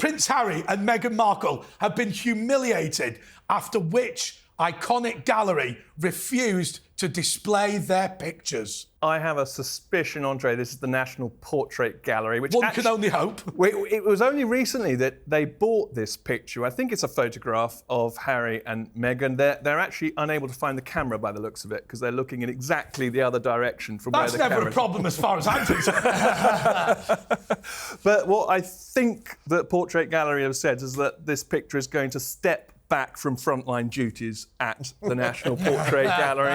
Prince Harry and Meghan Markle have been humiliated after which iconic gallery refused to display their pictures. I have a suspicion, Andre, this is the National Portrait Gallery, which One can only hope. It was only recently that they bought this picture. I think it's a photograph of Harry and Meghan. They're actually unable to find the camera by the looks of it because they're looking in exactly the other direction from where the camera is. That's never a problem as far as I'm concerned. But what I think the Portrait Gallery have said is that this picture is going to step back from frontline duties at the National Portrait Gallery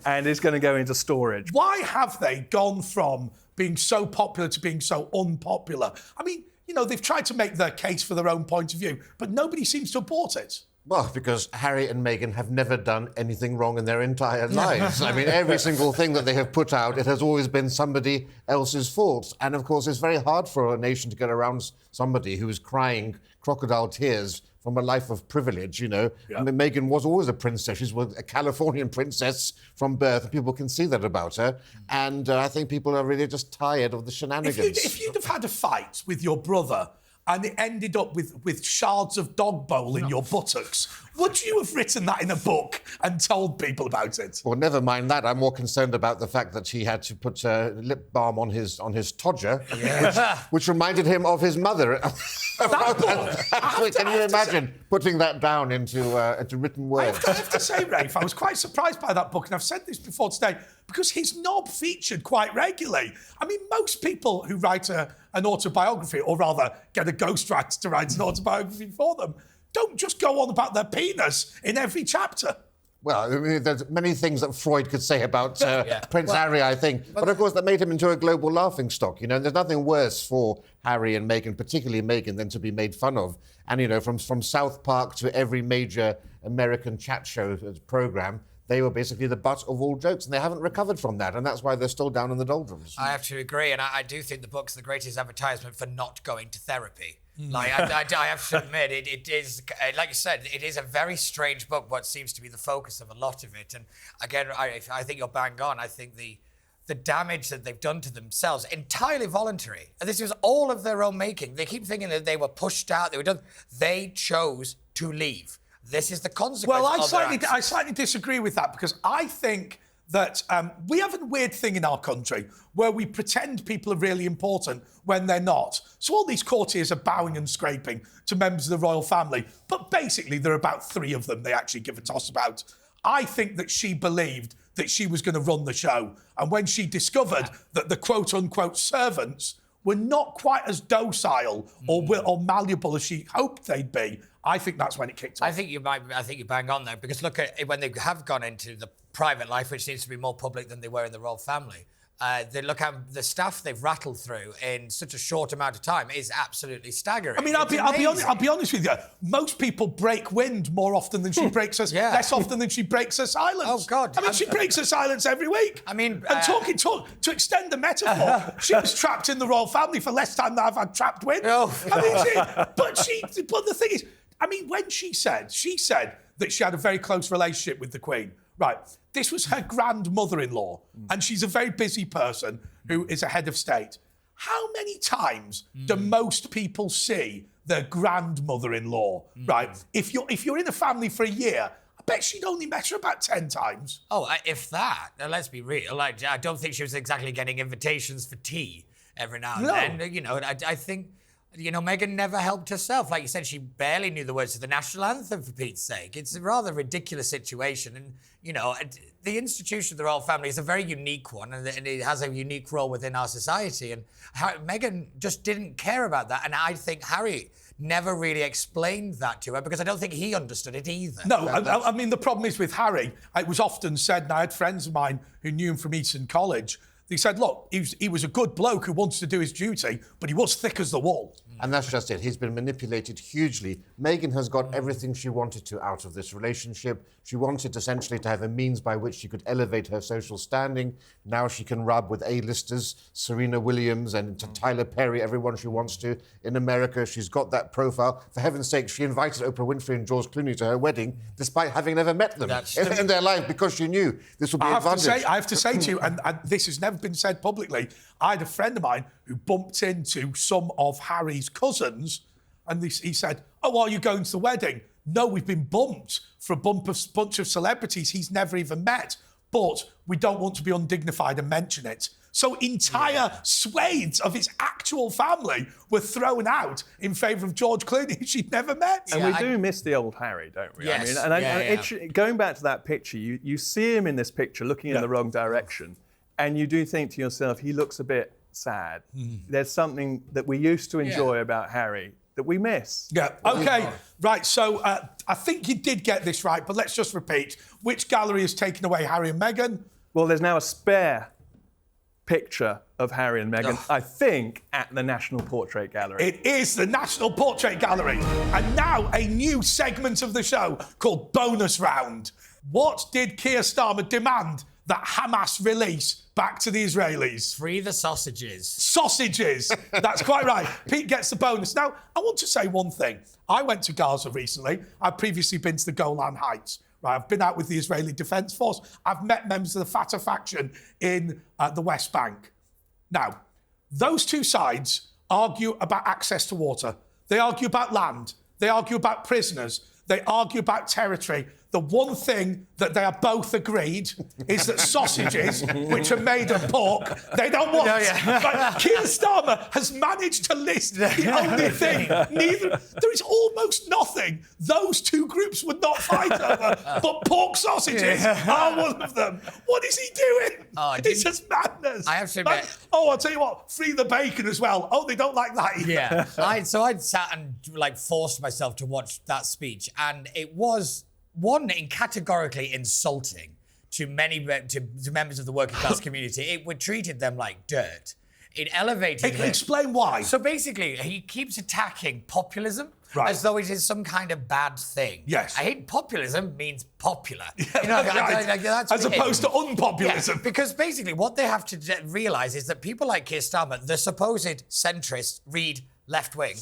and is going to go into storage. Why have they gone from being so popular to being so unpopular? I mean, you know, they've tried to make their case for their own point of view, but nobody seems to have bought it. Well, because Harry and Meghan have never done anything wrong in their entire lives. I mean, every single thing that they have put out, it has always been somebody else's fault. And, of course, it's very hard for a nation to get around somebody who is crying crocodile tears from a life of privilege, you know. Yeah. I mean, Meghan was always a princess. She was a Californian princess from birth, and people can see that about her. And I think people are really just tired of the shenanigans. If you'd have had a fight with your brother and it ended up with shards of dog bowl in your buttocks, would you have written that in a book and told people about it? Well, never mind that. I'm more concerned about the fact that he had to put lip balm on his todger, which reminded him of his mother. Can you imagine putting that down into written words? I have to say, Rafe, I was quite surprised by that book, and I've said this before today, because his knob featured quite regularly. I mean, most people who write an autobiography, or rather get a ghostwriter to write an autobiography for them, don't just go on about their penis in every chapter. Well, I mean, there's many things that Freud could say about Prince Harry, I think. But, of course, that made him into a global laughingstock. You know, there's nothing worse for Harry and Meghan, particularly Meghan, than to be made fun of. And, you know, from South Park to every major American chat show programme, they were basically the butt of all jokes, and they haven't recovered from that, and that's why they're still down in the doldrums. I have to agree, and I do think the book's the greatest advertisement for not going to therapy. Like, I have to admit, it is, like you said, it is a very strange book, what seems to be the focus of a lot of it. And again, I think you're bang on. I think the damage that they've done to themselves, entirely voluntary. This was all of their own making. They keep thinking that they were pushed out, they were done. They chose to leave. This is the consequence. Well, I slightly disagree with that, because I think that we have a weird thing in our country where we pretend people are really important when they're not. So all these courtiers are bowing and scraping to members of the royal family, but basically there are about 3 of them they actually give a toss about. I think that she believed that she was going to run the show, and when she discovered that the quote-unquote servants were not quite as docile or malleable as she hoped they'd be, I think that's when it kicked off. I think you bang on there, because look at when they have gone into the private life, which seems to be more public than they were in the royal family. They look at the stuff they've rattled through in such a short amount of time is absolutely staggering. I mean, I'll be honest with you. Most people break wind more often than she breaks her, less often than she breaks her silence. Oh God! I mean, she breaks her silence every week. I mean, and to extend the metaphor, she was trapped in the royal family for less time than I've had trapped wind. Oh. I mean, but the thing is, I mean, when she said that she had a very close relationship with the Queen. Right, this was her grandmother-in-law, and she's a very busy person who is a head of state. How many times do most people see their grandmother-in-law? Right, if you're in a family for a year, I bet she'd only met her about 10 times. Oh, if that. Now, let's be real. Like, I don't think she was exactly getting invitations for tea every now and then. You know, I think. You know, Meghan never helped herself. Like you said, she barely knew the words to the national anthem, for Pete's sake. It's a rather ridiculous situation. And, you know, the institution of the royal family is a very unique one, and it has a unique role within our society. And Meghan just didn't care about that. And I think Harry never really explained that to her, because I don't think he understood it either. No, I mean, the problem is with Harry, it was often said, and I had friends of mine who knew him from Eton College, they said, look, he was a good bloke who wanted to do his duty, but he was thick as the wall. And that's just it. He's been manipulated hugely. Meghan has got everything she wanted to out of this relationship. She wanted essentially to have a means by which she could elevate her social standing. Now she can rub with A-listers, Serena Williams and Tyler Perry, everyone she wants to. In America, she's got that profile. For heaven's sake, she invited Oprah Winfrey and George Clooney to her wedding, despite having never met them in their life, because she knew this would be advantage. I have to say to you, and this has never been said publicly, I had a friend of mine who bumped into some of Harry's cousins, And he said, "Oh, are you going to the wedding?" "No, we've been bumped for a bunch of celebrities he's never even met, but we don't want to be undignified and mention it." So entire swathes of his actual family were thrown out in favour of George Clooney, who she'd never met. And we do miss the old Harry, don't we? Yes. Going back to that picture, you see him in this picture looking in the wrong direction, and you do think to yourself, he looks a bit sad. There's something that we used to enjoy about Harry that we miss. Yeah, OK, right, so I think you did get this right, but let's just repeat. Which gallery has taken away Harry and Meghan? Well, there's now a spare picture of Harry and Meghan, I think, at the National Portrait Gallery. It is the National Portrait Gallery. And now a new segment of the show called Bonus Round. What did Keir Starmer demand that Hamas release back to the Israelis? Free the sausages. Sausages. That's quite right. Pete gets the bonus. Now, I want to say one thing. I went to Gaza recently. I've previously been to the Golan Heights. Right, I've been out with the Israeli Defence Force. I've met members of the Fatah faction in the West Bank. Now, those two sides argue about access to water. They argue about land. They argue about prisoners. They argue about territory. The one thing that they are both agreed is that sausages, which are made of pork, they don't want. But Keir Starmer has managed to list the only thing. There is almost nothing those two groups would not fight over, but pork sausages are one of them. What is he doing? It's just madness. I have to admit. I'll tell you what, free the bacon as well. Oh, they don't like that either. Yeah. I'd sat and forced myself to watch that speech, and it was categorically insulting to members of the working class community. It treated them like dirt. It elevated him. Explain why. So basically, he keeps attacking populism as though it is some kind of bad thing. Yes. I hate populism means popular. That's as opposed to unpopulism. Yeah, because basically what they have to realise is that people like Keir Starmer, the supposed centrist, read left-wing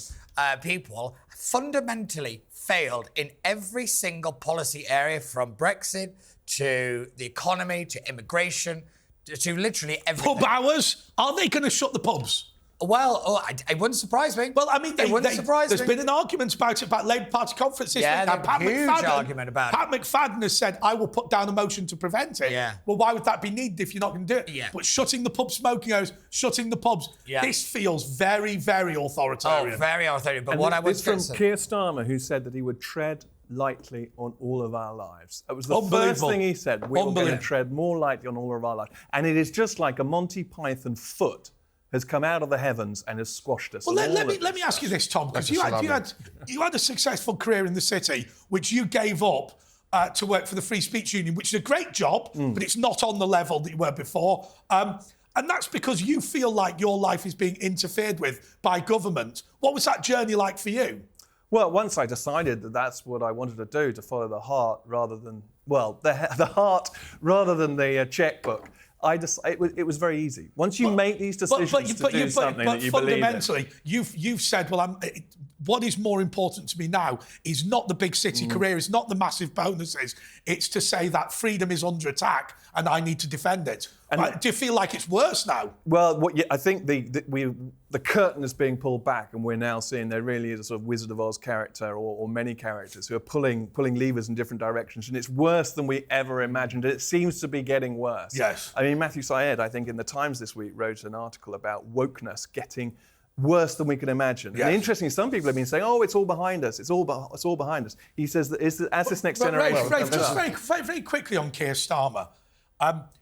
people, fundamentally failed in every single policy area, from Brexit to the economy to immigration to literally everything. Pub hours? Are they going to shut the pubs? Well, it wouldn't surprise me. Well, I mean, there's me. been an argument about it, about Labour Party conference this week. Yeah, huge argument about it. Pat McFadden has said, I will put down a motion to prevent it. Yeah. Well, why would that be needed if you're not going to do it? Yeah. But shutting the pub smoking areas, shutting the pubs, this feels very, very authoritarian. Oh, very authoritarian. But and what I was from Keir Starmer, who said that he would tread lightly on all of our lives. That was the first thing he said. We are going to tread more lightly on all of our lives. And it is just like a Monty Python foot has come out of the heavens and has squashed us. Well, let me ask you this, Tom, because you had a successful career in the city, which you gave up to work for the Free Speech Union, which is a great job, but it's not on the level that you were before. And that's because you feel like your life is being interfered with by government. What was that journey like for you? Well, once I decided that that's what I wanted to do, to follow the heart rather than, the heart rather than the checkbook, it was very easy. Once you make these decisions to do something that you believe in. Fundamentally, you've said, what is more important to me now is not the big city career, it's not the massive bonuses, it's to say that freedom is under attack and I need to defend it. Do you feel like it's worse now? Well, I think the curtain is being pulled back, and we're now seeing there really is a sort of Wizard of Oz character, or many characters who are pulling levers in different directions, and it's worse than we ever imagined. It seems to be getting worse. Yes. I mean, Matthew Syed, I think, in the Times this week wrote an article about wokeness getting worse than we can imagine. Yes. And interestingly, some people have been saying, "Oh, it's all behind us. It's all behind us." He says that as this next generation. Rafe, just very quickly on Keir Starmer.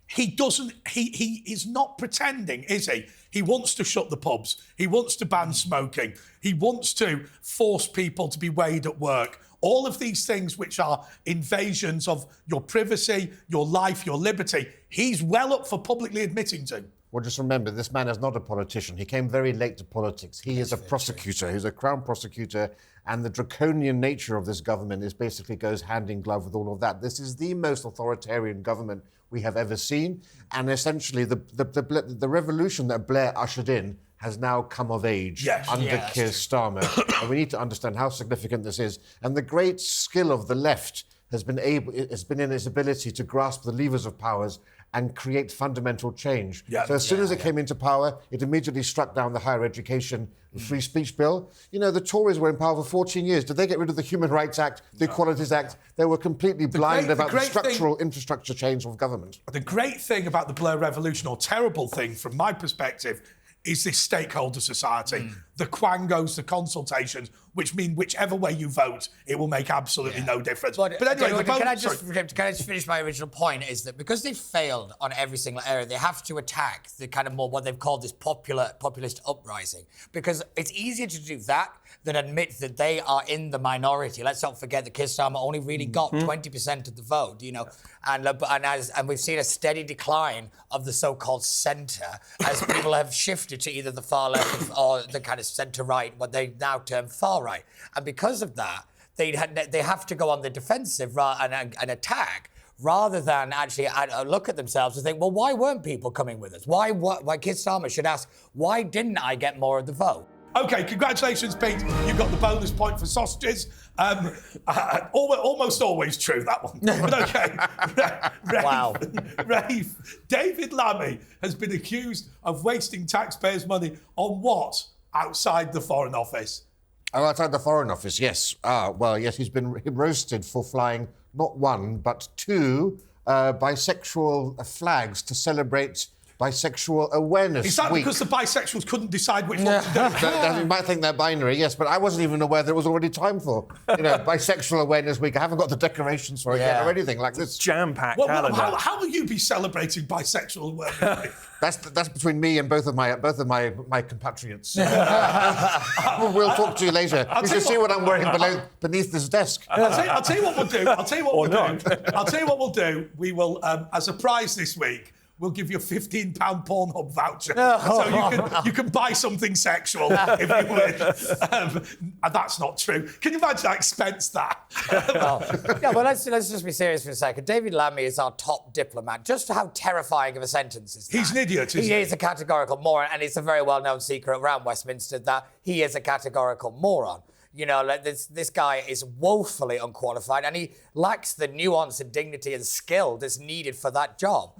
He is not pretending, is he? He wants to shut the pubs. He wants to ban smoking. He wants to force people to be weighed at work. All of these things which are invasions of your privacy, your life, your liberty, he's well up for publicly admitting to. Well, just remember, this man is not a politician. He came very late to politics. He is a prosecutor. He's a Crown prosecutor. And the draconian nature of this government basically goes hand in glove with all of that. This is the most authoritarian government we have ever seen. And essentially, the revolution that Blair ushered in has now come of age under Keir Starmer. And we need to understand how significant this is. And the great skill of the left has been in its ability to grasp the levers of powers and create fundamental change. Yeah. So as soon as it came into power, it immediately struck down the higher education free speech bill. You know, the Tories were in power for 14 years. Did they get rid of the Human Rights Act, the Equalities Act? They were completely blind about the structural infrastructure change of government. The great thing about the Blair Revolution, or terrible thing from my perspective, is this stakeholder society. The quangos, the consultations, which mean whichever way you vote, it will make absolutely no difference. But anyway, can I just finish my original point? Is that because they've failed on every single area, they have to attack the kind of more what they've called this populist uprising, because it's easier to do that than admit that they are in the minority. Let's not forget that Keir Starmer only really got 20% of the vote, you know, and we've seen a steady decline of the so-called centre as people have shifted to either the far left or the kind of centre-right, what they now term far-right. And because of that, they have to go on the defensive and attack, rather than actually look at themselves and think, well, why weren't people coming with us? Why Keir Starmer should ask, why didn't I get more of the vote? OK, congratulations, Pete. You got the bonus point for sausages. Almost always true, that one. But OK. Wow. Rafe, David Lammy has been accused of wasting taxpayers' money on what outside the Foreign Office? Oh, outside the Foreign Office, yes. Well, yes, he's been roasted for flying not one, but two bisexual flags to celebrate Bisexual Awareness Is that Week. because the bisexuals couldn't decide which one to do? You might think they're binary, yes, but I wasn't even aware there was already time for, Bisexual Awareness Week. I haven't got the decorations for it yet or anything like this. Jam-packed Well, calendar. how will you be celebrating Bisexual Awareness Week? That's between me and both of my compatriots. We'll talk to you later. You should see what I'm wearing beneath this desk. I'll tell you what we'll do. I'll tell you what we'll do. We will, as a prize this week, we'll give you a £15 Pornhub voucher. So you can buy something sexual if you wish. And that's not true. Can you imagine I expense that? Well, let's just be serious for a second. David Lammy is our top diplomat. Just how terrifying of a sentence is that? He's an idiot, isn't he? He is a categorical moron, and it's a very well-known secret around Westminster that he is a categorical moron. You know, like this guy is woefully unqualified, and he lacks the nuance and dignity and skill that's needed for that job.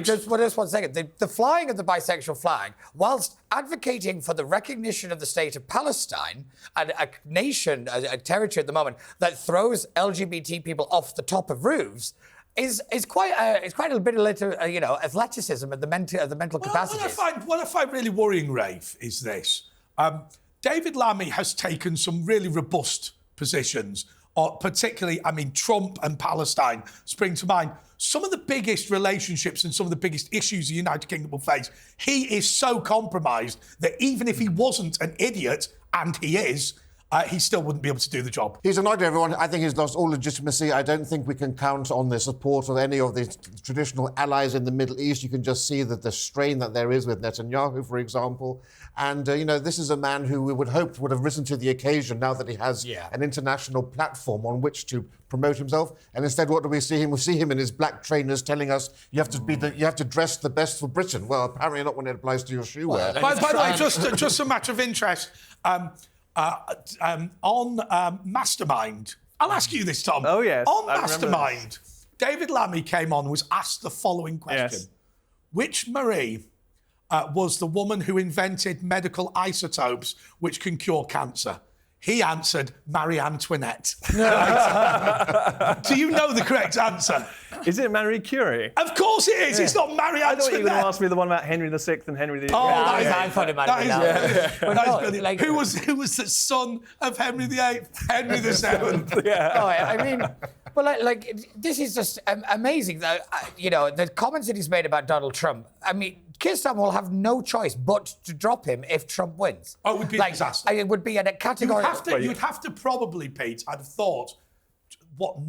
Just one second. The flying of the bisexual flag, whilst advocating for the recognition of the state of Palestine, and a nation, a territory at the moment that throws LGBT people off the top of roofs, is quite a bit of athleticism of the mental capacity. What I find really worrying, Rafe, is this. David Lammy has taken some really robust positions, particularly, Trump and Palestine spring to mind. Some of the biggest relationships and some of the biggest issues the United Kingdom will face, he is so compromised that even if he wasn't an idiot, and he is, he still wouldn't be able to do the job. He's annoyed everyone. I think he's lost all legitimacy. I don't think we can count on the support of any of the traditional allies in the Middle East. You can just see that the strain that there is with Netanyahu, for example. And, this is a man who we would hope would have risen to the occasion now that he has an international platform on which to promote himself. And instead, what do we see him? We see him in his black trainers telling us you have to dress the best for Britain. Well, apparently not when it applies to your shoe wear. By the way, just a matter of interest, on Mastermind, I'll ask you this, Tom. Oh, yes. On Mastermind, David Lammy came on and was asked the following question. Yes. Which Marie was the woman who invented medical isotopes which can cure cancer? He answered, Marie Antoinette. Do you know the correct answer? Is it Marie Curie? Of course it is. It's not Marie Antoinette. I thought you were going to ask me the one about Henry VI and Henry VIII. I thought it might have been that. That is brilliant. Who was the son of Henry VIII? Henry VII. This is just amazing. The comments that he's made about Donald Trump, Keir Starmer will have no choice but to drop him if Trump wins. Oh, it would be a disaster. It would be a category. You'd have to probably, Pete, I'd have thought,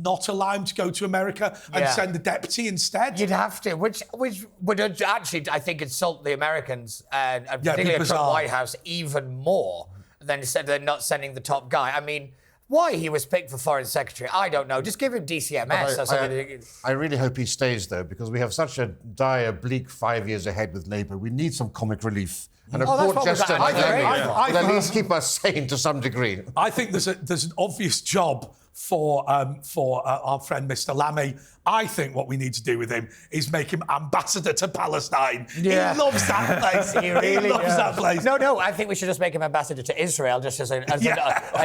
not allow him to go to America and send the deputy instead? You'd have to, which would actually, I think, insult the Americans and particularly the Trump White House even more than not sending the top guy. Why he was picked for Foreign Secretary, I don't know. Just give him DCMS or something. I really hope he stays, though, because we have such a dire, bleak 5 years ahead with Labour. We need some comic relief. And a court jester like Lammy will at least keep us sane to some degree. I think there's an obvious job for our friend Mr. Lammy. I think what we need to do with him is make him ambassador to Palestine. Yeah. He loves that place. He really loves that place. No, I think we should just make him ambassador to Israel, just as like,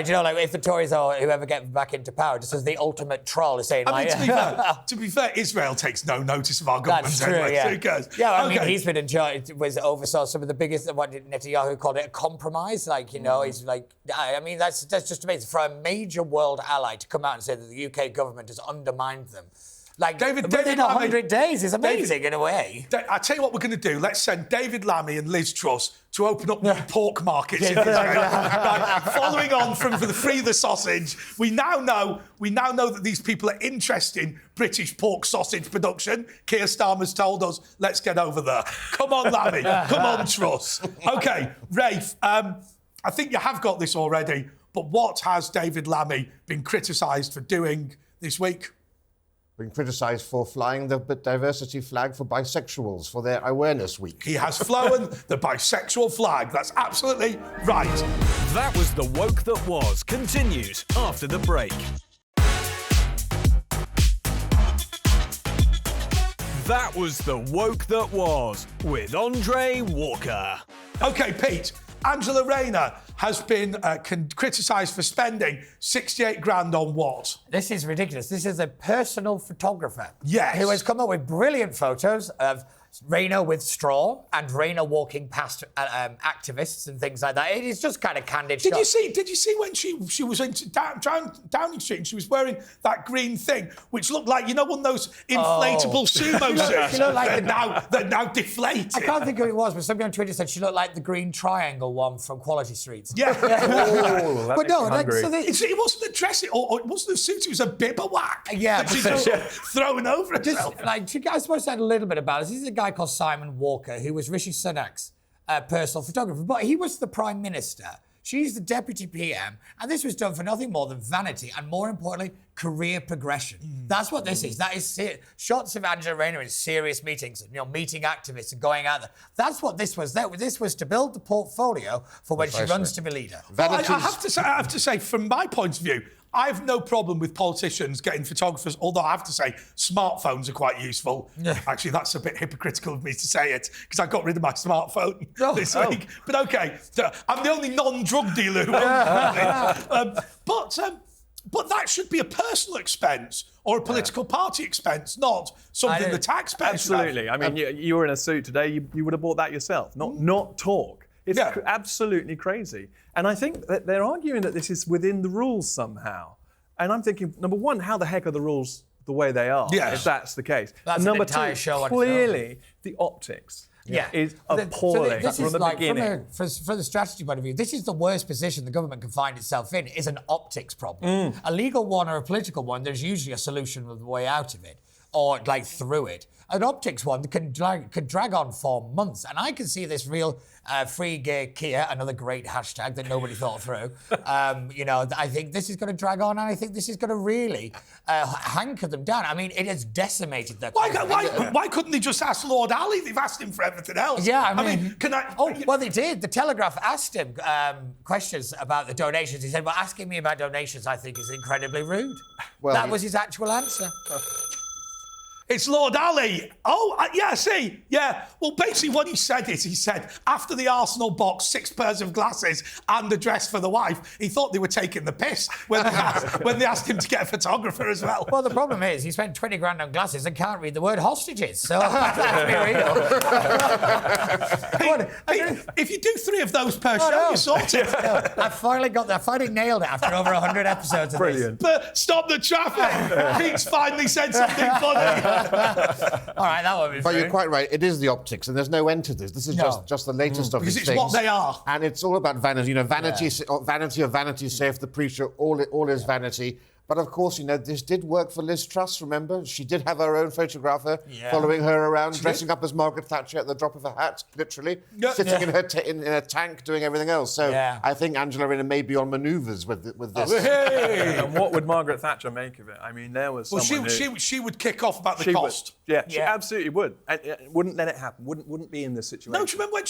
you know, like if the Tories or whoever get back into power, just as the ultimate troll is saying, I mean, like, to be fair, Israel takes no notice of our government. That's true, anyway, yeah. so who cares? Yeah, I mean, he's been in charge, oversaw some of the biggest, what Netanyahu called it, a compromise. Like, you know, he's like, I mean, that's just amazing. For a major world ally to come out and say that the UK government has undermined them. Like, within 100 days is amazing in a way. I tell you what we're going to do. Let's send David Lammy and Liz Truss to open up new pork markets in Israel. Right, following on from the Free the Sausage, we now know that these people are interested in British pork sausage production. Keir Starmer's told us, let's get over there. Come on, Lammy. Come on, Truss. OK, Rafe, I think you have got this already, but what has David Lammy been criticised for doing this week? Been criticised for flying the diversity flag for bisexuals for their awareness week. He has flown the bisexual flag. That's absolutely right. That was The Woke That Was. Continues after the break. That was The Woke That Was with Andre Walker. OK, Pete. Angela Rayner has been criticised for spending 68 grand on what? This is ridiculous. This is a personal photographer. Yes. Who has come up with brilliant photos of Rayner with straw and Rayner walking past activists and things like that. It is just kind of candid Did shots. you see when she was in Downing Street and she was wearing that green thing, which looked like, you know, one of those inflatable sumo suits She looked like that now deflated. I can't think who it was, but somebody on Twitter said she looked like the green triangle one from Quality Street. Yeah. Oh, But no, like, so It wasn't a dress, or it wasn't a suit, it was a bibberwhack. Yeah, that she just throwing over herself. just, like, I suppose to add a little bit about it. This is a guy called Simon Walker, who was Rishi Sunak's personal photographer, but he was the Prime Minister. She's the Deputy PM, and this was done for nothing more than vanity and, more importantly, career progression. That's what this is. That is shots of Angela Rayner in serious meetings, you know, meeting activists and going out there. That's what this was. This was to build the portfolio for when she runs to be leader. Well, I have to say, from my point of view, I have no problem with politicians getting photographers, although I have to say smartphones are quite useful. Yeah. Actually, that's a bit hypocritical of me to say it, because I got rid of my smartphone this week. But OK, I'm the only non-drug dealer who owns it. But that should be a personal expense or a political party expense, not something the taxpayers Absolutely. should have. I mean, you were in a suit today, you would have bought that yourself, not talk. It's absolutely crazy. And I think that they're arguing that this is within the rules somehow. And I'm thinking, number one, how the heck are the rules the way they are, if that's the case? That's and number an entire two, show on clearly, the optics is appalling this from is the like, beginning. For the strategy point of view, this is the worst position the government can find itself in, is an optics problem. A legal one or a political one, there's usually a solution of the way out of it, or like through it. An optics one could drag on for months. And I can see this real free gay Keir, another great hashtag that nobody thought through. You know, I think this is going to drag on, and I think this is going to really hanker them down. I mean, it has decimated their... Why couldn't they just ask Lord Ali? They've asked him for everything else. Yeah, I mean can I... Oh, well, they did. The Telegraph asked him questions about the donations. He said, well, asking me about donations, I think, is incredibly rude. Well, that was his actual answer. It's Lord Ali. Oh, yeah, see. Yeah. Well, basically what he said is, he said, after the Arsenal box, 6 pairs of glasses and a dress for the wife, he thought they were taking the piss when they asked him to get a photographer as well. Well, the problem is he spent 20 grand on glasses and can't read the word hostages. So let's be real. If you do 3 of those per show, you're sorted. I finally nailed it after over 100 episodes of Brilliant. But stop the traffic. Pete's finally said something funny. All right, that one was But rude. you're quite right. It is the optics, and there's no end to this. This is just the latest of Because these it's things. what they are. And it's all about vanity. You know, vanity of vanity, saith the preacher. All is vanity. But of course, you know, this did work for Liz Truss, remember? She did have her own photographer following her around, dressing up as Margaret Thatcher at the drop of a hat, literally, sitting in her in a tank doing everything else. So I think Angela Rayner may be on manoeuvres with this. And what would Margaret Thatcher make of it? I mean, there was someone she would kick off about the cost. She absolutely would. And wouldn't let it happen. Wouldn't be in this situation. No, do you remember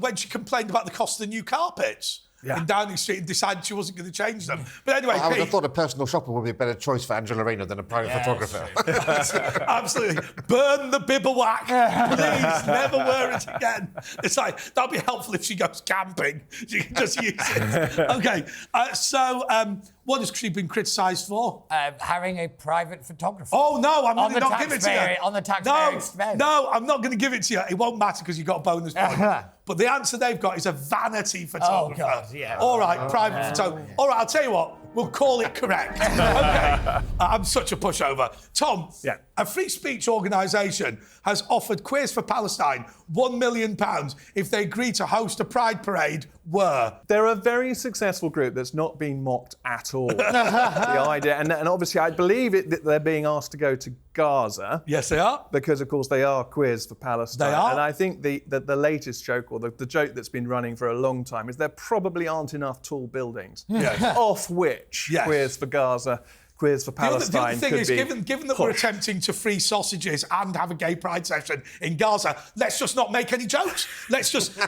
when she complained about the cost of the new carpets? in Downing Street and decided she wasn't going to change them. But anyway, I would have Pete, thought a personal shopper would be a better choice for Angela Rayner than a private photographer. absolutely. Burn the bivouac. Please, never wear it again. It's like, that'd be helpful if she goes camping. She can just use it. Okay, what has she been criticised for? Having a private photographer. Oh, no, I'm going to not give it to you. On the taxpayer expense. No, I'm not going to give it to you. It won't matter because you got a bonus point. But the answer they've got is a vanity photographer. Oh, God, yeah. All right, private photographer. All right, I'll tell you what. We'll call it correct. Okay. I'm such a pushover. Tom, a free speech organisation has offered Queers for Palestine £1 million if they agree to host a pride parade They're a very successful group that's not been mocked at all. The idea, and obviously I believe that they're being asked to go to Gaza. Yes, they are. Because, of course, they are Queers for Palestine. They are. And I think the latest joke, or the joke that's been running for a long time, is there probably aren't enough tall buildings. Yes. Off which Queers for Gaza, Queers for Palestine The other thing could is, be given that we're attempting to free sausages and have a gay pride session in Gaza, let's just not make any jokes. Let's just. Do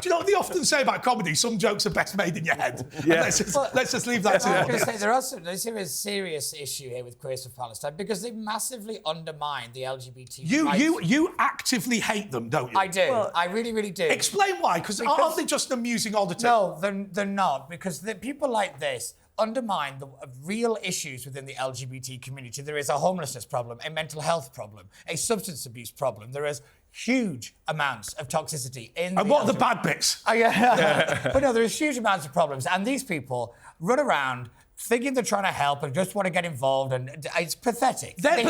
you know what they often say about comedy? Some jokes are best made in your head. Yeah. Let's just leave that to I the was going to audience. say, there's a serious issue here with Queers for Palestine because they massively undermine the LGBT rights. You actively hate them, don't you? I do. I really, really do. Explain why, because aren't they just an amusing oddity? No, they're not, because people like this undermine the real issues within the LGBT community. There is a homelessness problem, a mental health problem, a substance abuse problem. There is huge amounts of toxicity in And what are the bad bits? But no, there is huge amounts of problems. And these people run around thinking they're trying to help and just want to get involved, and it's pathetic. They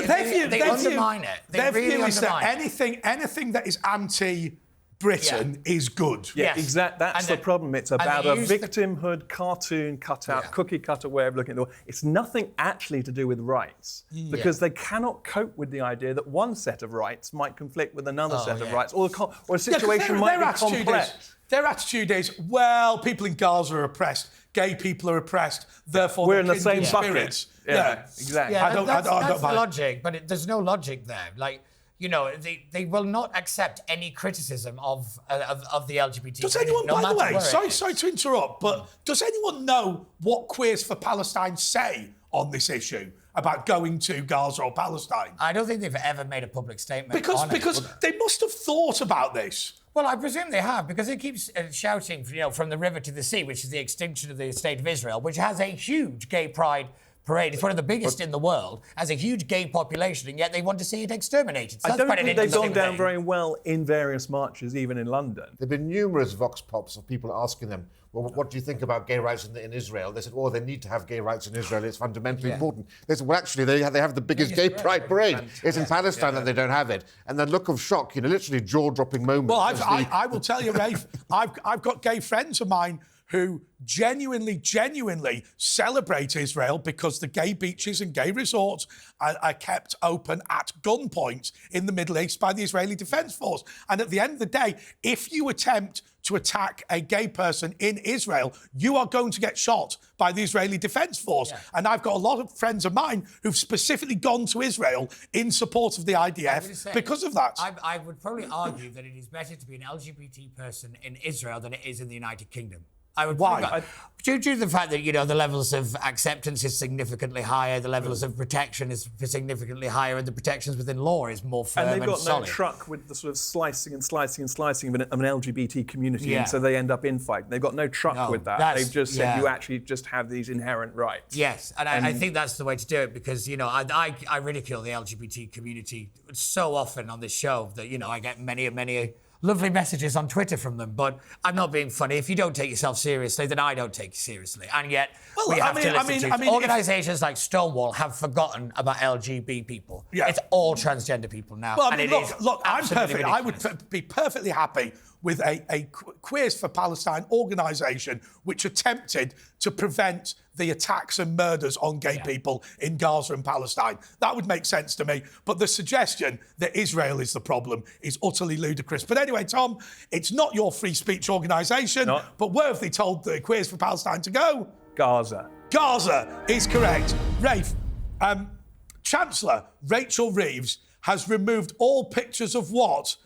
undermine it. They really undermine it. Anything that is anti-Britain is good. Yeah, exactly. That's the problem. It's about a victimhood cartoon cutout, cookie cutter way of looking at the world. It's nothing actually to do with rights, because they cannot cope with the idea that one set of rights might conflict with another set of rights, or a situation might be complex. Their attitude is, well, people in Gaza are oppressed, gay people are oppressed, therefore we're in the same bucket. Yeah, exactly. Yeah, that's logic, but there's no logic there. Like, you know, they will not accept any criticism of the LGBT. Does anyone, by the way, sorry to interrupt, but does anyone know what Queers for Palestine say on this issue about going to Gaza or Palestine? I don't think they've ever made a public statement because they must have thought about this. Well, I presume they have, because it keeps shouting, from the river to the sea, which is the extinction of the State of Israel, which has a huge gay pride parade. It's one of the biggest in the world, has a huge gay population, and yet they want to see it exterminated. So I don't think they've gone down very well in various marches, even in London. There have been numerous vox pops of people asking them, well, what do you think about gay rights in Israel? They said, oh, they need to have gay rights in Israel. It's fundamentally important. They said, well, actually, they have the biggest gay pride parade. It's in Palestine that they don't have it. And the look of shock, literally jaw-dropping moments. Well, I will tell you, Rafe, I've got gay friends of mine who genuinely celebrate Israel because the gay beaches and gay resorts are kept open at gunpoint in the Middle East by the Israeli Defense Force. And at the end of the day, if you attempt to attack a gay person in Israel, you are going to get shot by the Israeli Defense Force. Yeah. And I've got a lot of friends of mine who've specifically gone to Israel in support of the IDF because of that. I would probably argue that it is better to be an LGBT person in Israel than it is in the United Kingdom. Why? Due to the fact that, the levels of acceptance is significantly higher, the levels of protection is significantly higher, and the protections within law is more firm and solid. And they've got no truck with the sort of slicing of an LGBT community, and so they end up infighting. They've got no truck with that. They've just said you actually just have these inherent rights. Yes, and I think that's the way to do it, because, I ridicule the LGBT community so often on this show that, I get many lovely messages on Twitter from them, but I'm not being funny. If you don't take yourself seriously, then I don't take you seriously. And yet, we have to listen to organisations like Stonewall have forgotten about LGBT people. Yeah. It's all transgender people now. Well, look, I'm perfect. I would be perfectly happy with a Queers for Palestine organisation which attempted to prevent the attacks and murders on gay people in Gaza and Palestine. That would make sense to me. But the suggestion that Israel is the problem is utterly ludicrous. But anyway, Tom, it's not your free speech organisation, but where have they told the Queers for Palestine to go? Gaza. Gaza is correct. Rafe, Chancellor Rachel Reeves has removed all pictures of what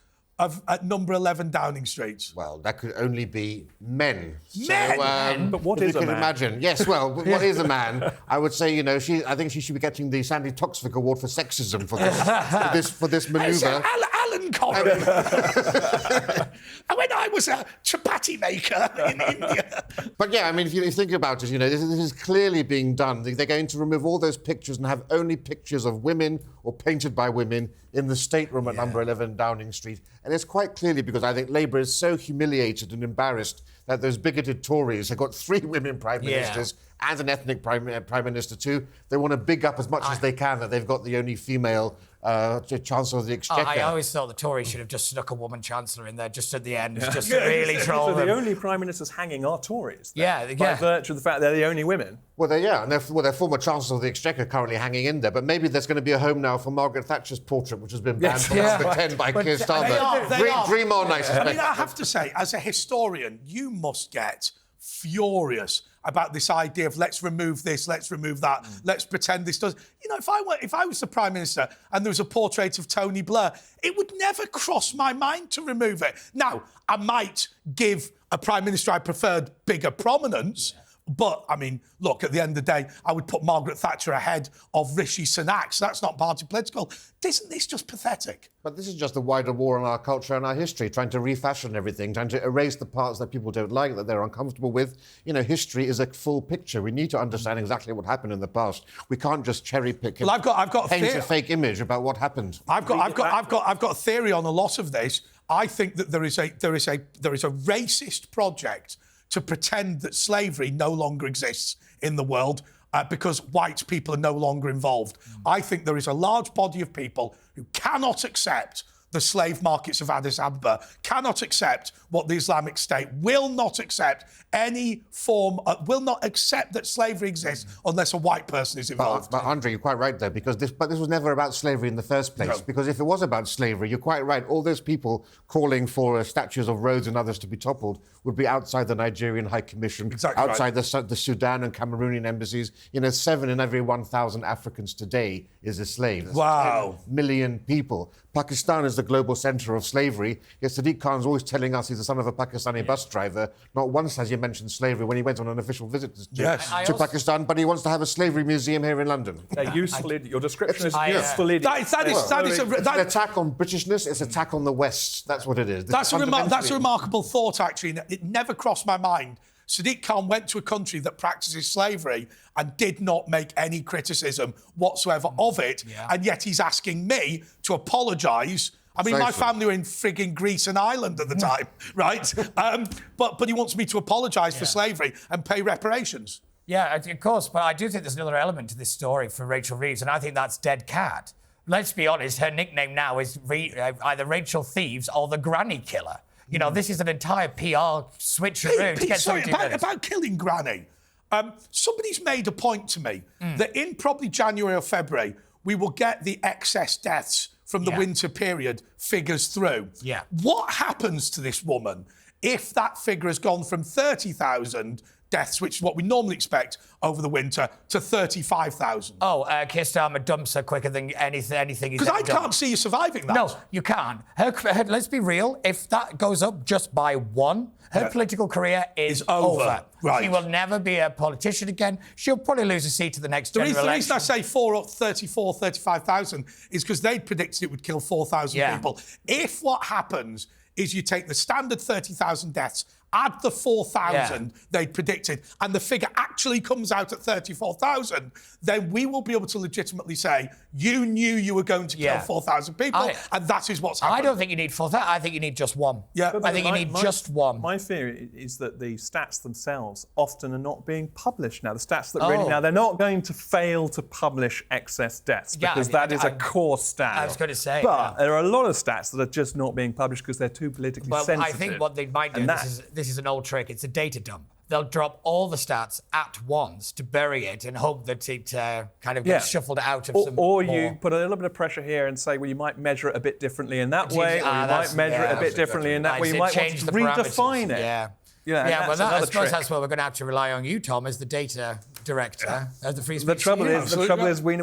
at number 11 Downing Street? Well, that could only be men. Men? But what if is you a can man? imagine. Yes, well, what is a man? I would say, you know, I think she should be getting the Sandy Toksvig Award for sexism for this manoeuvre. Alan Corrin. When I was a chapati maker in India. But yeah, I mean, if you think about it, you know, this is clearly being done. They're going to remove all those pictures and have only pictures of women or painted by women in the stateroom at number 11 Downing Street. And it's quite clearly because I think Labour is so humiliated and embarrassed that those bigoted Tories have got 3 women prime ministers and an ethnic prime minister too. They want to big up as much as they can that they've got the only female Chancellor of the Exchequer. I always thought the Tories should have just snuck a woman Chancellor in there just at the end, just to really troll So them. the only prime ministers hanging are Tories. Yeah, By virtue of the fact they're the only women. Well, and their former Chancellor of the Exchequer currently hanging in there. But maybe there's going to be a home now for Margaret Thatcher's portrait, which has been banned from number 10 by Keir Starmer. They are. Dream on, I suspect. I mean, I have to say, as a historian, you must get furious about this idea of let's remove this, let's remove that, let's pretend this does. You know, if I was the Prime Minister and there was a portrait of Tony Blair, it would never cross my mind to remove it. Now, I might give a Prime Minister I preferred bigger prominence, but, I mean, look, at the end of the day, I would put Margaret Thatcher ahead of Rishi Sunak, so that's not party political. Isn't this just pathetic? But this is just a wider war on our culture and our history, trying to refashion everything, trying to erase the parts that people don't like, that they're uncomfortable with. You know, history is a full picture. We need to understand exactly what happened in the past. We can't just cherry pick and I've got paint a fake image about what happened. I've got a theory on a lot of this. I think that there is a racist project to pretend that slavery no longer exists in the world because white people are no longer involved. I think there is a large body of people who cannot accept the slave markets of Addis Ababa, cannot accept what the Islamic State will not accept any form, will not accept that slavery exists unless a white person is involved. But Andre, you're quite right there, because this was never about slavery in the first place. No. Because if it was about slavery, you're quite right. All those people calling for statues of Rhodes and others to be toppled would be outside the Nigerian High Commission, outside the Sudan and Cameroonian embassies. You know, 7 in every 1,000 Africans today is a slave. That's Wow. 10 million people. Pakistan is the global centre of slavery. Yet Sadiq Khan's always telling us he's the son of a Pakistani bus driver. Not once has he mentioned slavery when he went on an official visit to Pakistan, but he wants to have a slavery museum here in London. Your description is useful idiot. It's an attack on Britishness, it's an attack on the West. That's what it is. That's a remarkable thought, actually. It never crossed my mind. Sadiq Khan went to a country that practices slavery and did not make any criticism whatsoever of it, and yet he's asking me to apologise. I mean, my family were in frigging Greece and Ireland at the time, right? But he wants me to apologise for slavery and pay reparations. Yeah, of course, but I do think there's another element to this story for Rachel Reeves, and I think that's Dead Cat. Let's be honest, her nickname now is either Rachel Thieves or the Granny Killer. You know, this is an entire PR switcheroo to get sorry, about killing Granny. Somebody's made a point to me that in probably January or February, we will get the excess deaths from the winter period figures through. Yeah. What happens to this woman if that figure has gone from 30,000 deaths, which is what we normally expect over the winter, to 35,000? Oh, Keir Starmer dumps her quicker than anything he's Because ever I done. can't see you surviving that. No, you can't. Let's be real. If that goes up just by 1, her political career is over. Right. She will never be a politician again. She'll probably lose a seat to the next general election. The reason I say 35,000 is because they predicted it would kill 4,000 people. If what happens is you take the standard 30,000 deaths, add the 4,000 they predicted, and the figure actually comes out at 34,000, then we will be able to legitimately say, you knew you were going to kill 4,000 people, and that is what's happened. I don't think you need 4,000. I think you need just 1. Yeah. I think you need just 1. My theory is that the stats themselves often are not being published now. The stats that really now, they're not going to fail to publish excess deaths because that is a core stat. I was going to say. But there are a lot of stats that are just not being published because they're too politically sensitive. I think what they might do, this is an old trick, it's a data dump. They'll drop all the stats at once to bury it and hope that it kind of gets shuffled out of some Or more. you put a little bit of pressure here and say, well, you might measure it a bit differently in that way, or you might measure it a bit differently in that way. You might want to redefine it. Yeah, well, I suppose that's where we're going to have to rely on you, Tom, as the data director of the Free Speech. The trouble is, we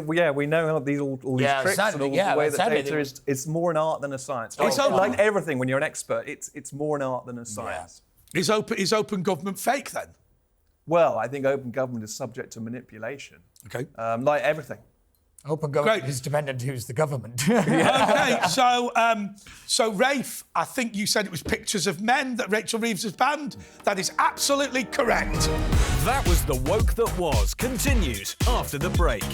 know all these tricks sadly, and all the way that sadly, data is. It's more an art than a science. Like everything, when you're an expert, it's more an art than a science. Is open government fake then? Well, I think open government is subject to manipulation. Okay. Like everything. Open government is dependent who's the government. Okay, so Rafe, I think you said it was pictures of men that Rachel Reeves has banned. That is absolutely correct. That was The Woke That Was. Continues after the break.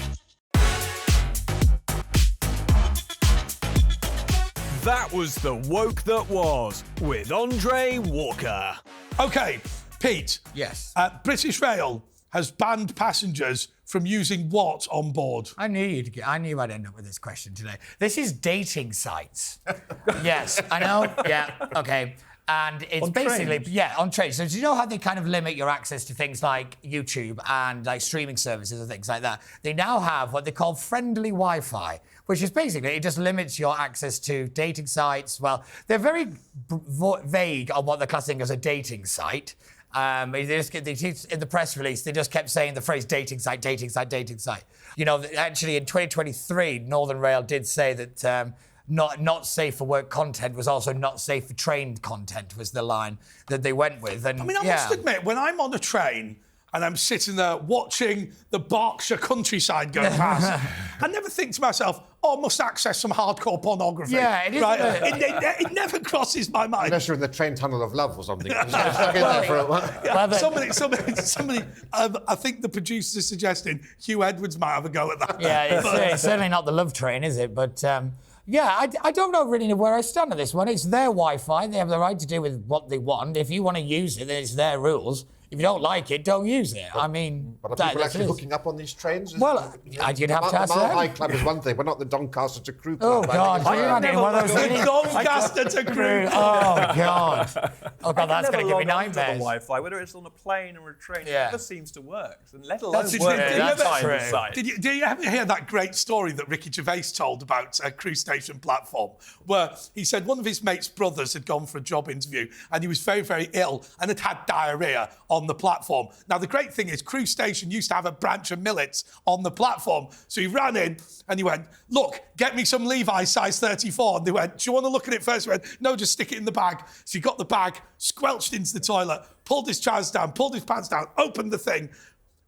That was The Woke That Was with Andre Walker. Okay, Pete. Yes. British Rail has banned passengers from using what on board? I knew I'd end up with this question today. This is dating sites. Yes, I know. Yeah, okay. And it's on basically, trains. on trains. So do you know how they kind of limit your access to things like YouTube and like streaming services and things like that? They now have what they call friendly Wi-Fi, which is basically, it just limits your access to dating sites. Well, they're very vague on what they're classing as a dating site. In the press release, they just kept saying the phrase dating site, dating site, dating site. You know, actually in 2023, Northern Rail did say that not safe for work content was also not safe for train content was the line that they went with. And I mean, I must admit, when I'm on a train and I'm sitting there watching the Berkshire countryside go past, I never think to myself, I must access some hardcore pornography. Yeah, it is. Right? It never crosses my mind. Unless you're in the train tunnel of love or something. Stuck in there for a while. Somebody, I think the producers are suggesting Hugh Edwards might have a go at that. Yeah, it's certainly not the love train, is it? But I don't know really where I stand on this one. It's their Wi-Fi. They have the right to do with what they want. If you want to use it, then it's their rules. If you don't like it, don't use it. But are people actually hooking up on these trains? Well, you'd have to ask the them. Mile High Club is one thing, but not the Doncaster to Crewe Club. Oh, God. You're not getting one of those The Doncaster to Crewe. Oh, God. Oh, God, that's going to give me nightmares. Wi-Fi, whether it's on a plane or a train, it never seems to work. Let alone That's work true. that That's time of true. sight. Did you ever hear that great story that Ricky Gervais told about a cruise station platform, where he said one of his mate's brothers had gone for a job interview and he was very, very ill and had diarrhoea on the platform. Now, the great thing is, cruise station used to have a branch of Millets on the platform. So he ran in and he went, look, get me some Levi's size 34. And they went, do you want to look at it first? He went, no, just stick it in the bag. So he got the bag, squelched into the toilet, pulled his trousers down, pulled his pants down, opened the thing,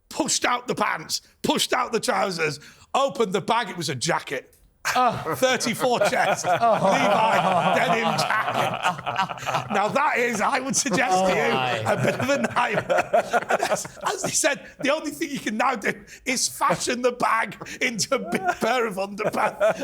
pushed out the pants, pushed out the trousers, opened the bag. It was a jacket. 34 chest, Levi denim jacket. Now that is, I would suggest to you, a bit of a nightmare. And as he said, the only thing you can now do is fashion the bag into a big pair of underpants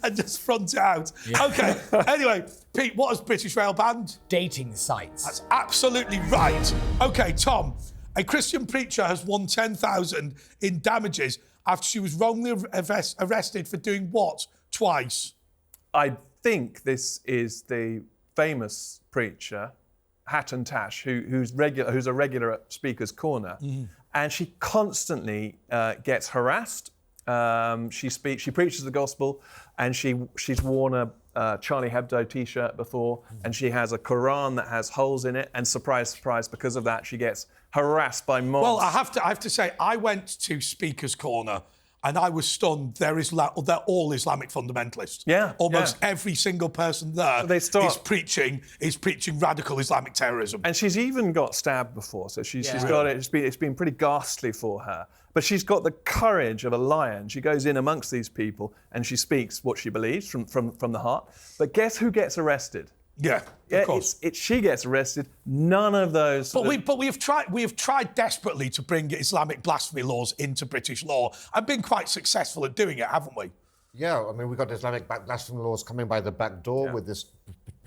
and just front it out. Yeah. Okay, anyway, Pete, what has British Rail banned? Dating sites. That's absolutely right. Okay, Tom, a Christian preacher has won 10,000 in damages after she was wrongly arrested for doing what twice? I think this is the famous preacher, Hatton Tash, who's a regular at Speaker's Corner, and she constantly gets harassed. She preaches the gospel, and she's worn a Charlie Hebdo T-shirt before, and she has a Quran that has holes in it, and surprise, surprise, because of that, she gets harassed by mobs. Well, I have to say, I went to Speaker's Corner and I was stunned. They're all Islamic fundamentalists. Yeah, almost every single person there is preaching radical Islamic terrorism. And she's even got stabbed before, so she's got it. It's been pretty ghastly for her. But she's got the courage of a lion. She goes in amongst these people and she speaks what she believes from the heart. But guess who gets arrested? Yeah, of course. She gets arrested. None of those. But we have tried desperately to bring Islamic blasphemy laws into British law and been quite successful at doing it, haven't we? Yeah, I mean, we've got Islamic blasphemy laws coming by the back door with this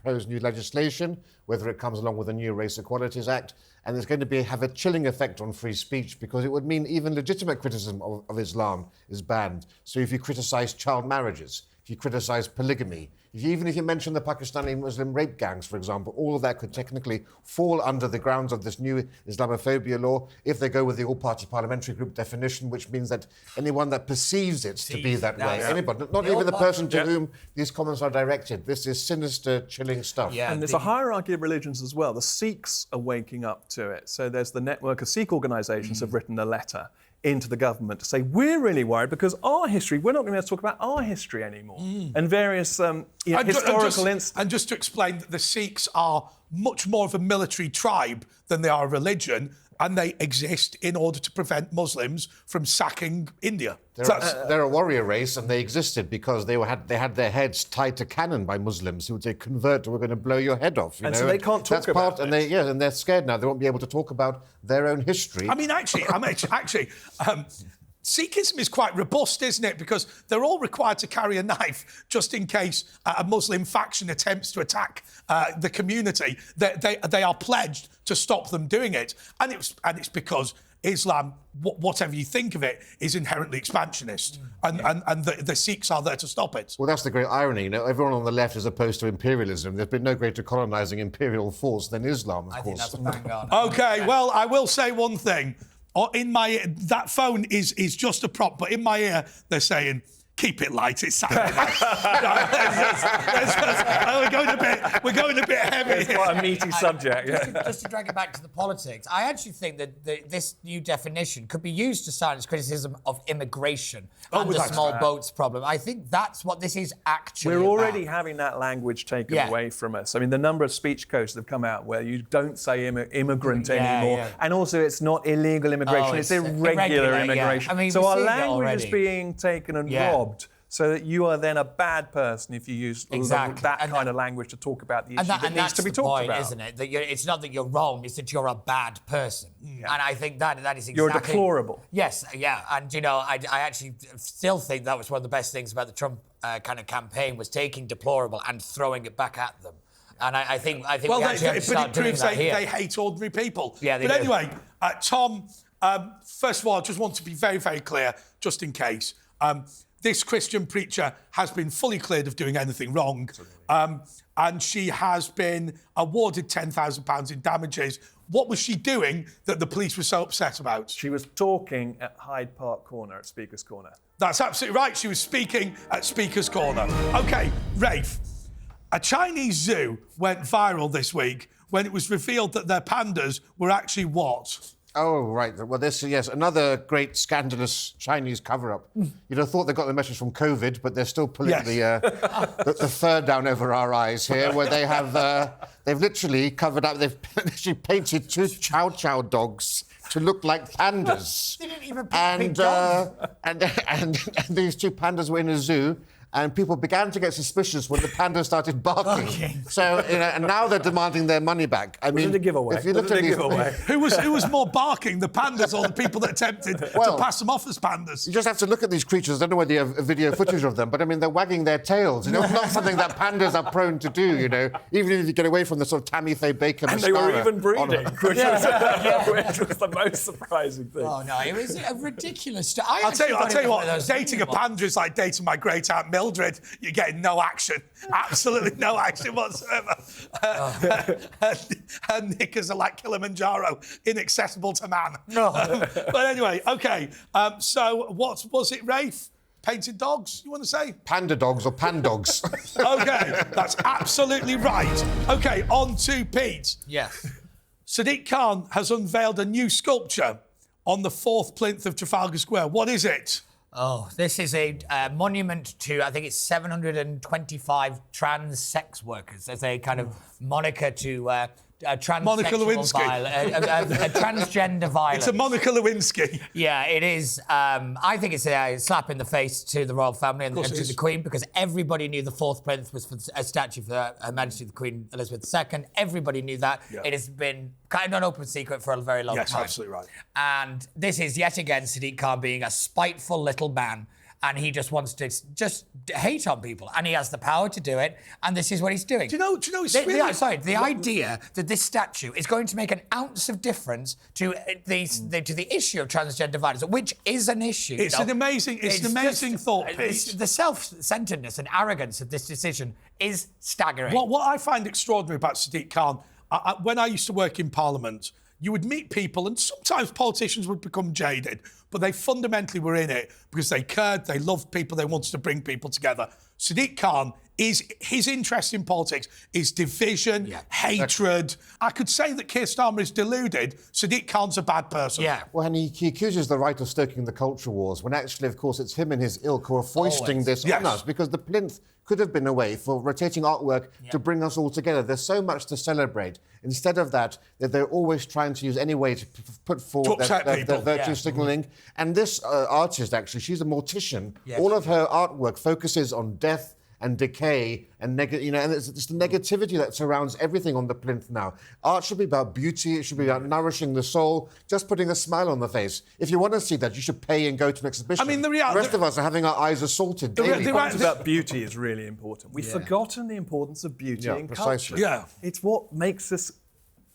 proposed new legislation, whether it comes along with the new Race Equalities Act, and it's going to have a chilling effect on free speech because it would mean even legitimate criticism of Islam is banned. So if you criticise child marriages, if you criticise polygamy, even if you mention the Pakistani Muslim rape gangs, for example, all of that could technically fall under the grounds of this new Islamophobia law if they go with the all-party parliamentary group definition, which means that anyone that perceives it to be that way, anybody, not even the person to whom these comments are directed. This is sinister, chilling stuff. Yeah, and there's a hierarchy of religions as well. The Sikhs are waking up to it. So there's the network of Sikh organisations have written a letter into the government to say, we're really worried because our history, we're not going to be able to talk about our history anymore. And various historical instances. And just to explain that the Sikhs are much more of a military tribe than they are a religion, and they exist in order to prevent Muslims from sacking India. They're a warrior race, and they existed because they had their heads tied to cannon by Muslims who would say, "Convert, or we're going to blow your head off." So they can't talk about it. And they're scared now. They won't be able to talk about their own history. I mean, actually, Sikhism is quite robust, isn't it? Because they're all required to carry a knife just in case a Muslim faction attempts to attack the community. They are pledged to stop them doing it, and it's because Islam, whatever you think of it, is inherently expansionist, and the Sikhs are there to stop it. Well, that's the great irony. You know, everyone on the left is opposed to imperialism. There's been no greater colonising imperial force than Islam, of course. I think that's bang on. Okay, well, I will say one thing. In my ear, that phone is just a prop, but in my ear, they're saying, keep it light, it's Saturday night. We're going a bit heavy. It's quite a meaty subject. Just to drag it back to the politics, I actually think that this new definition could be used to silence criticism of immigration and the small boats problem. I think that's what this is actually We're already about. having that language taken away from us. I mean, the number of speech codes that have come out where you don't say immigrant anymore. And also, it's not illegal immigration, it's irregular immigration. I mean, so our language is being taken and robbed. So that you are then a bad person if you use that kind of language to talk about the issue that needs to be talked about. Isn't it? That it's not that you're wrong, it's that you're a bad person. And I think that is exactly... You're deplorable. Yes, yeah. And, you know, I actually still think that was one of the best things about the Trump kind of campaign was taking deplorable and throwing it back at them. And I think we actually have to start doing that here. They hate ordinary people. Yeah, they do. Anyway, Tom, first of all, I just want to be very, very clear, just in case. This Christian preacher has been fully cleared of doing anything wrong, and she has been awarded £10,000 in damages. What was she doing that the police were so upset about? She was talking at Hyde Park Corner, at Speaker's Corner. That's absolutely right. She was speaking at Speaker's Corner. OK, Rafe, a Chinese zoo went viral this week when it was revealed that their pandas were actually what? Oh, right. Well, another great scandalous Chinese cover-up. You'd have thought they got the message from COVID, but they're still pulling the fur down over our eyes here, where they have, they've literally covered up, they've literally painted two chow chow dogs to look like pandas. They didn't even paint big dogs. And these two pandas were in a zoo, and people began to get suspicious when the pandas started barking. So, and now they're demanding their money back. I mean, was it a giveaway? If you look at these, who was more barking, the pandas or the people that attempted to pass them off as pandas? You just have to look at these creatures. I don't know whether you have video footage of them, but I mean, they're wagging their tails. You know, it's not something that pandas are prone to do. You know, even if you get away from the sort of Tammy Faye Baker and they were even breeding, which was the most surprising thing. Oh no, it was a ridiculous. I'll tell you what, dating a panda is like dating my great aunt Mildred. You're getting no action, absolutely no action whatsoever. And knickers are like Kilimanjaro, inaccessible to man. No. But anyway, OK. So what was it, Rafe? Painted dogs, you want to say? Panda dogs or pandogs. OK, that's absolutely right. OK, on to Pete. Yes. Sadiq Khan has unveiled a new sculpture on the 4th plinth of Trafalgar Square. What is it? Oh, this is a monument to, I think it's 725 trans sex workers as a kind of moniker to Monica Lewinsky. A transgender violence. It's a Monica Lewinsky. Yeah, it is. I think it's a slap in the face to the royal family and to the Queen, because everybody knew the 4th plinth was for a statue for Her Majesty the Queen Elizabeth II. Everybody knew that. Yeah. It has been kind of an open secret for a very long time. Yes, absolutely right. And this is yet again Sadiq Khan being a spiteful little man and he just wants to just hate on people, and he has the power to do it, and this is what he's doing. Do you know? It's really... The idea that this statue is going to make an ounce of difference to the issue of transgender violence, which is an issue. It's an amazing thought piece. The self-centeredness and arrogance of this decision is staggering. What I find extraordinary about Sadiq Khan, when I used to work in Parliament, you would meet people, and sometimes politicians would become jaded, but they fundamentally were in it because they cared, they loved people, they wanted to bring people together. Sadiq Khan, his interest in politics is division, hatred. I could say that Keir Starmer is deluded. Sadiq Khan's a bad person. Yeah. Well, and he accuses the right of stoking the culture wars, when actually, of course, it's him and his ilk who are foisting this on us, because the plinth could have been a way for rotating artwork to bring us all together. There's so much to celebrate. Instead of that they're always trying to use any way to put forward their virtue signalling. And this artist, actually, she's a mortician. Yes. All of her artwork focuses on death and decay and and it's the negativity that surrounds everything on the plinth now. Art should be about beauty. It should be about nourishing the soul, just putting a smile on the face. If you want to see that, you should pay and go to an exhibition. I mean, the rest of us are having our eyes assaulted daily. The point about beauty is really important. We've forgotten the importance of beauty in culture. Yeah. It's what makes us...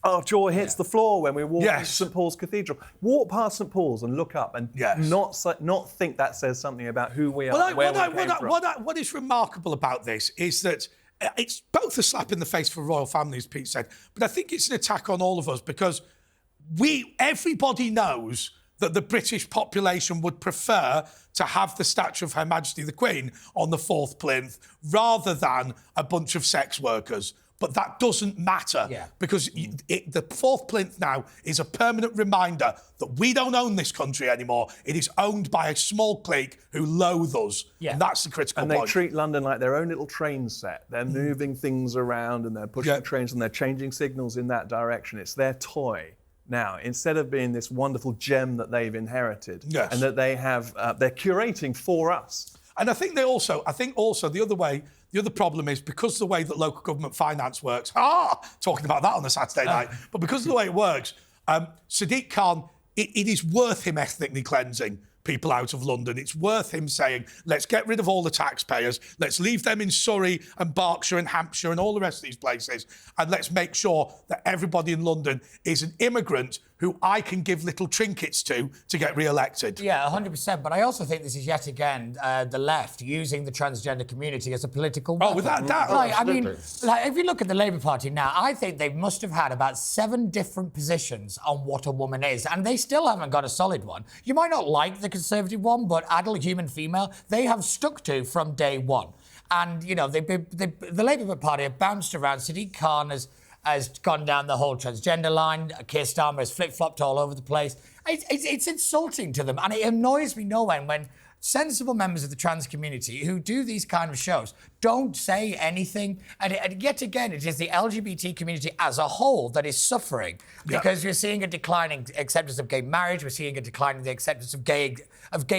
Our jaw hits the floor when we walk into St Paul's Cathedral. Walk past St Paul's and look up and not think that says something about who we are, where we came from. What is remarkable about this is that it's both a slap in the face for royal family, as Pete said, but I think it's an attack on all of us because everybody knows that the British population would prefer to have the statue of Her Majesty the Queen on the fourth plinth rather than a bunch of sex workers. But that doesn't matter because the fourth plinth now is a permanent reminder that we don't own this country anymore. It is owned by a small clique who loathe us. Yeah. And that's the critical point. And they treat London like their own little train set. They're moving things around and they're pushing trains and they're changing signals in that direction. It's their toy. Now, instead of being this wonderful gem that they've inherited and that they have, they're curating for us. And I think also the other problem is because of the way that local government finance works, talking about that on a Saturday night, but because of the way it works, Sadiq Khan, it is worth him ethnically cleansing people out of London. It's worth him saying, let's get rid of all the taxpayers, let's leave them in Surrey and Berkshire and Hampshire and all the rest of these places, and let's make sure that everybody in London is an immigrant who I can give little trinkets to get re-elected. Yeah, 100%. But I also think this is yet again the left using the transgender community as a political weapon. Oh, without doubt. If you look at the Labour Party now, I think they must have had about 7 different positions on what a woman is, and they still haven't got a solid one. You might not like the Conservative one, but adult, human, female, they have stuck to from day one. And, you know, the Labour Party have bounced around. Sadiq Khan has gone down the whole transgender line. Keir Starmer has flip-flopped all over the place. It's insulting to them, and it annoys me no end when sensible members of the trans community who do these kind of shows don't say anything. And yet again, it is the LGBT community as a whole that is suffering because we're seeing a declining acceptance of gay marriage. We're seeing a decline in the acceptance of gay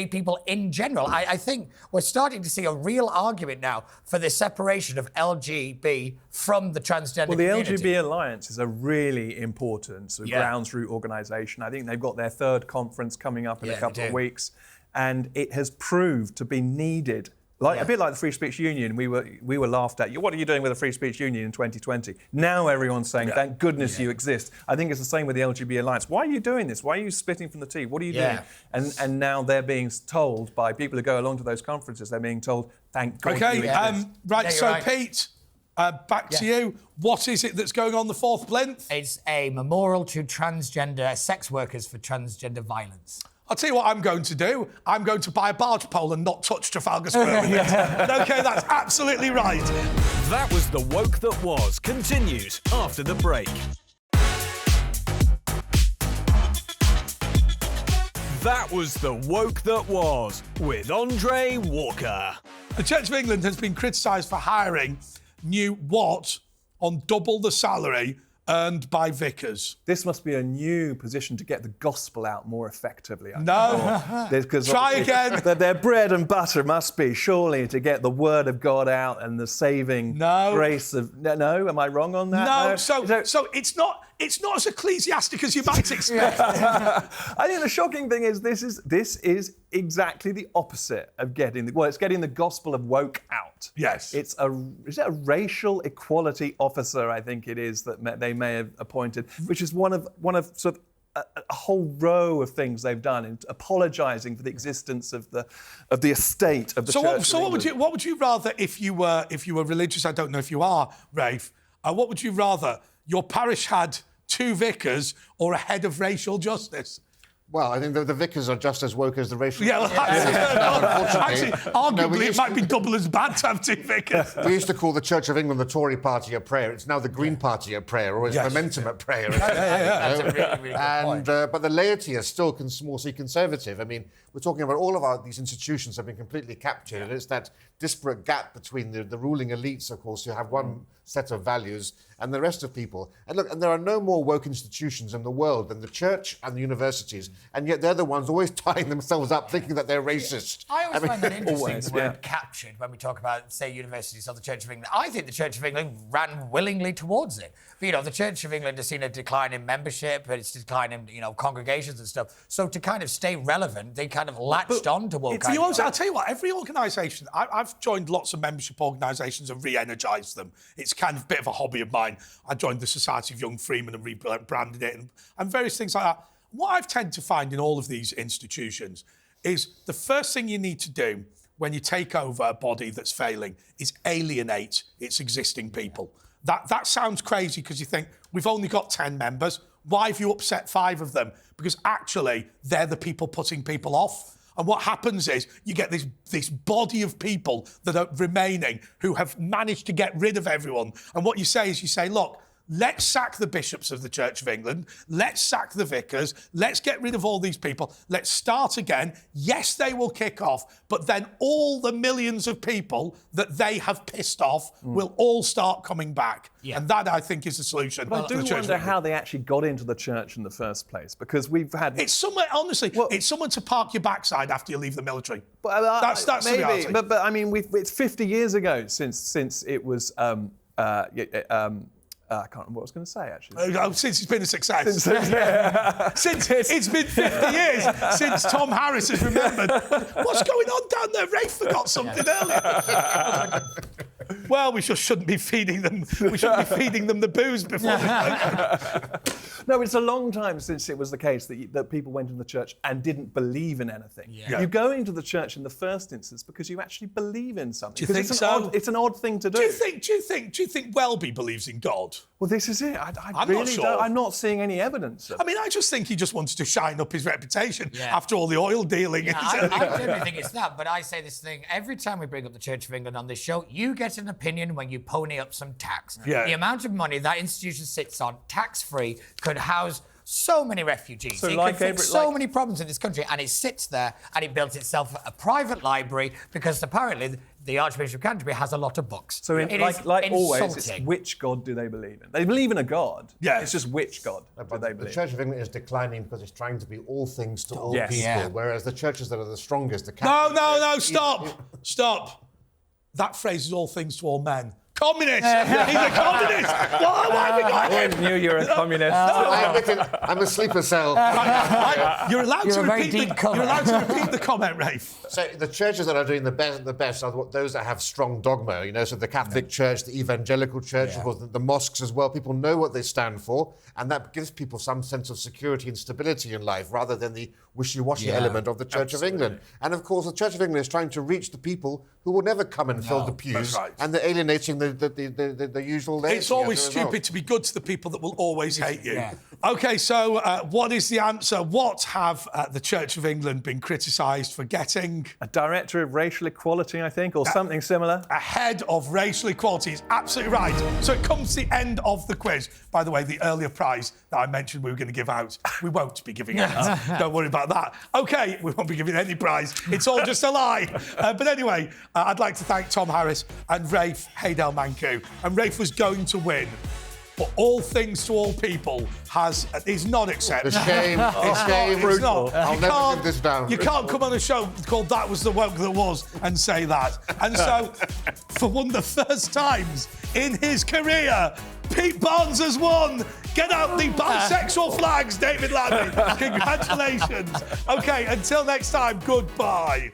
people in general. I think we're starting to see a real argument now for the separation of LGB from the transgender community. Well, the LGBT Alliance is a really important sort of grounds root organisation. I think they've got their 3rd conference coming up in a couple of weeks. And it has proved to be needed. A bit like the Free Speech Union, we were laughed at. What are you doing with the Free Speech Union in 2020? Now everyone's saying, thank goodness you exist. I think it's the same with the LGBT Alliance. Why are you doing this? Why are you spitting from the tea? What are you doing? And now they're being told by people who go along to those conferences, they're being told, thank God you exist. Right. Pete, back to you. What is it that's going on the fourth plinth? It's a memorial to transgender sex workers for transgender violence. I'll tell you what I'm going to do. I'm going to buy a barge pole and not touch Trafalgar Square with it. OK, that's absolutely right. That was The Woke That Was. Continues after the break. That was The Woke That Was with Andre Walker. The Church of England has been criticised for hiring new on double the salary earned by vicars. This must be a new position to get the gospel out more effectively. Try again. Their bread and butter must be surely to get the word of God out and the saving grace of... No, am I wrong on that? No. So it's not... it's not as ecclesiastic as you might expect. I think the shocking thing is this is exactly the opposite of it's getting the gospel of woke out. Yes. Is it a racial equality officer, I think it is, that they may have appointed, which is one of sort of a whole row of things they've done in apologising for the existence of the estate of the church. So what would you rather if you were religious? I don't know if you are, Rafe. What would you rather? Your parish had 2 vicars or a head of racial justice? Well, I think the vicars are just as woke as the racial. Yeah, actually, arguably, it might be double as bad to have 2 vicars. We used to call the Church of England the Tory party at prayer. It's now the Green party at prayer, or it's momentum at prayer. That's a really, really good point. But the laity is still more conservative. I mean, we're talking about all of these institutions have been completely captured, and it's that disparate gap between the ruling elites, of course, who have one set of values, and the rest of people. And look, and there are no more woke institutions in the world than the church and the universities, and yet they're the ones always tying themselves up, thinking that they're racist. I always find that interesting, always, the word captured, when we talk about, say, universities or the Church of England. I think the Church of England ran willingly towards it. But, the Church of England has seen a decline in membership, but it's decline in, congregations and stuff. So to kind of stay relevant, they kind of latched on to woke. I'll tell you what, every organisation, I've joined lots of membership organisations and re-energised them. It's kind of a bit of a hobby of mine. I joined the Society of Young Freemen and rebranded it and various things like that. What I've tended to find in all of these institutions is the first thing you need to do when you take over a body that's failing is alienate its existing people. That sounds crazy because you think, we've only got 10 members. Why have you upset 5 of them? Because actually, they're the people putting people off. And what happens is you get this body of people that are remaining who have managed to get rid of everyone. And what you say is, look, let's sack the bishops of the Church of England. Let's sack the vicars. Let's get rid of all these people. Let's start again. Yes, they will kick off, but then all the millions of people that they have pissed off will all start coming back. Yeah. And that, I think, is the solution. But I do wonder how they actually got into the church in the first place, because we've had... It's someone, honestly, it's someone to park your backside after you leave the military. That's maybe, the reality. But I mean, it's 50 years ago since it was... I can't remember what I was going to say, actually. Since it's been a success. Since it's been 50 years since Tom Harris has remembered. What's going on down there? Rafe forgot something earlier. Well, we just shouldn't be feeding them. We shouldn't be feeding them the booze before. No, it's a long time since it was the case that people went into the church and didn't believe in anything. Yeah. You go into the church in the first instance because you actually believe in something. Do you think so? It's an odd thing to do. Do you think Welby believes in God? Well, this is it. I'm really not sure. I'm not seeing any evidence. I mean, I just think he just wanted to shine up his reputation after all the oil dealing. Yeah, I generally think it's that, but I say this thing every time we bring up the Church of England on this show. You get an opinion when you pony up some tax. Yeah. The amount of money that institution sits on, tax-free, could house so many refugees. It could fix so many problems in this country, and it sits there and it built itself a private library because apparently the Archbishop of Canterbury has a lot of books. So, like always, it's which God do they believe in? They believe in a God. Yeah. It's just which God do they believe in? The Church of England is declining because it's trying to be all things to all people, whereas the churches that are the strongest, the Catholic... No, stop. That phrase is all things to all men. Communist! He's a communist! Why have we got him? I knew you were a communist. I'm a sleeper cell. You're allowed to repeat the comment, Rafe. So the churches that are doing the best are those that have strong dogma, so the Catholic Church, the Evangelical Church, of course, the mosques as well. People know what they stand for, and that gives people some sense of security and stability in life, rather than the wishy-washy element of the Church of England. And of course, the Church of England is trying to reach the people who will never come and fill the pews, and they're alienating the usual laity. It's always stupid to be good to the people that will always hate you. Yeah. OK, so what is the answer? What have the Church of England been criticised for getting? A director of racial equality, I think, or something similar. A head of racial equality is absolutely right. So it comes to the end of the quiz. By the way, the earlier prize that I mentioned we were going to give out, we won't be giving out. Don't worry about that. OK, we won't be giving any prize. It's all just a lie. But anyway, I'd like to thank Tom Harris and Rafe Heydel-Mankoo. And Rafe was going to win. But all things to all people is not accepted. It's shame. It's not. I'll never live this down. You can't come on a show called That Was the Woke That Was and say that. And so, for one of the first times in his career, Pete Barnes has won. Get out the bisexual flags, David Lammy. Congratulations. Okay, until next time, goodbye.